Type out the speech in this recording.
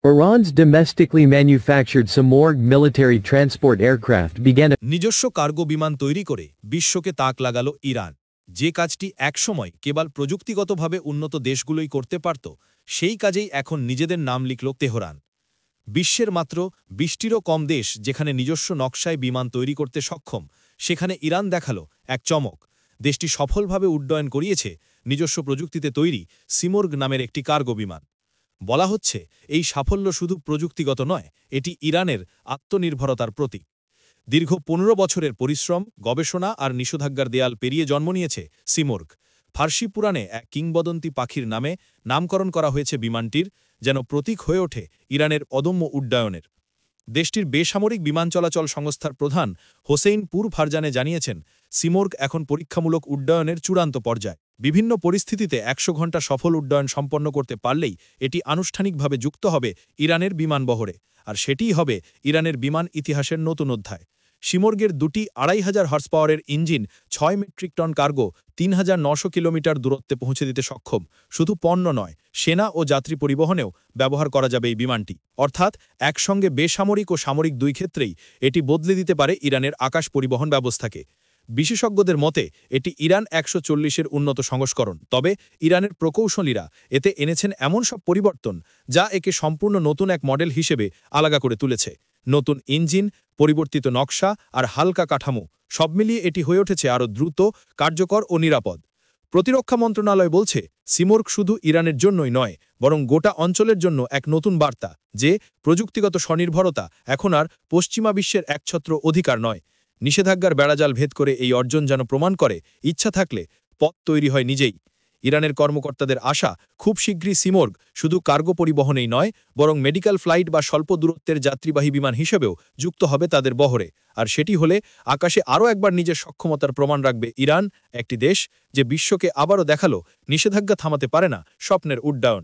Iran's domestically manufactured Simorgh military transport aircraft began নিজস্ব cargo বিমান তৈরি করে বিশ্বকে তাক লাগালো ইরান। যে কাজটি একসময় কেবল প্রযুক্তিগতভাবে উন্নত দেশগুলোই করতে পারত, সেই কাজেই এখন নিজেদের নাম লিখল তেহরান। বিশ্বের মাত্র ২০টিরও কম দেশ যেখানে নিজস্ব নকশায় বিমান তৈরি করতে সক্ষম, সেখানে ইরান দেখালো এক চমক। দেশটি সফলভাবে উড্ডয়ন করিয়েছে নিজস্ব প্রযুক্তিতে তৈরি সিমোর্গ নামের একটি কার্গো বিমান। বলা হচ্ছে এই সাফল্য শুধু প্রযুক্তিগত নয়, এটি ইরানের আত্মনির্ভরতার প্রতীক। দীর্ঘ ১৫ বছরের পরিশ্রম, গবেষণা আর নিষেধাজ্ঞার দেয়াল পেরিয়ে জন্ম নিয়েছে সিমোর্গ। ফার্সি পুরাণে এক কিংবদন্তি পাখির নামে নামকরণ করা হয়েছে বিমানটির, যেন প্রতীক হয়ে ওঠে ইরানের অদম্য উড্ডয়নের। দেশটির বেসামরিক বিমান চলাচল সংস্থার প্রধান হোসেইন পুর ফারজানে জানিয়েছেন, সিমোর্গ এখন পরীক্ষামূলক উড্ডয়নের চূড়ান্ত পর্যায়ে। বিভিন্ন পরিস্থিতিতে ১০০ ঘণ্টা সফল উড্ডয়ন সম্পন্ন করতে পারলেই এটি আনুষ্ঠানিকভাবে যুক্ত হবে ইরানের বিমানবহরে, আর সেটিই হবে ইরানের বিমান ইতিহাসের নতুন অধ্যায়। সিমোর্গের দুটি ২৫০০ হর্স পাওয়ারের engine ৬ metric ton cargo ৩৯০০ kilometre দূরত্বে পৌঁছে দিতে সক্ষম। শুধু পণ্য নয়, সেনা ও যাত্রী পরিবহনেও ব্যবহার করা যাবে এই বিমানটি। অর্থাৎ একসঙ্গে বেসামরিক ও সামরিক দুই ক্ষেত্রেই এটি বদলে দিতে পারে ইরানের আকাশ পরিবহন ব্যবস্থাকে। বিশেষজ্ঞদের মতে এটি ইরান ১৪০-এর উন্নত সংস্করণ। তবে ইরানের প্রকৌশলীরা এতে এনেছেন এমন সব পরিবর্তন যা একে সম্পূর্ণ নতুন এক মডেল হিসেবে আলাদা করে তুলেছে। নতুন ইঞ্জিন, পরিবর্তিত নকশা আর হালকা কাঠামো, সব মিলিয়ে এটি হয়ে উঠেছে আরও দ্রুত, কার্যকর ও নিরাপদ। প্রতিরক্ষা মন্ত্রণালয় বলছে, সিমোর্গ শুধু ইরানের জন্যই নয়, বরং গোটা অঞ্চলের জন্য এক নতুন বার্তা যে প্রযুক্তিগত স্বনির্ভরতা এখন আর পশ্চিমা বিশ্বের একছত্র অধিকার নয়। নিষেধাজ্ঞার বেড়াজাল ভেদ করে এই অর্জন যেন প্রমাণ করে, ইচ্ছা থাকলে পথ তৈরি হয় নিজেই। ইরানের কর্মকর্তাদের আশা, খুব শীঘ্রই সিমোর্গ শুধু কার্গো পরিবহনেই নয়, বরং মেডিকেল ফ্লাইট বা স্বল্প দূরত্বের যাত্রীবাহী বিমান হিসেবেও যুক্ত হবে তাদের বহরে। আর সেটি হলে আকাশে আরও একবার নিজের সক্ষমতার প্রমাণ রাখবে ইরান, একটি দেশ যে বিশ্বকে আবারও দেখালো নিষেধাজ্ঞা থামাতে পারে না স্বপ্নের উড্ডয়ন।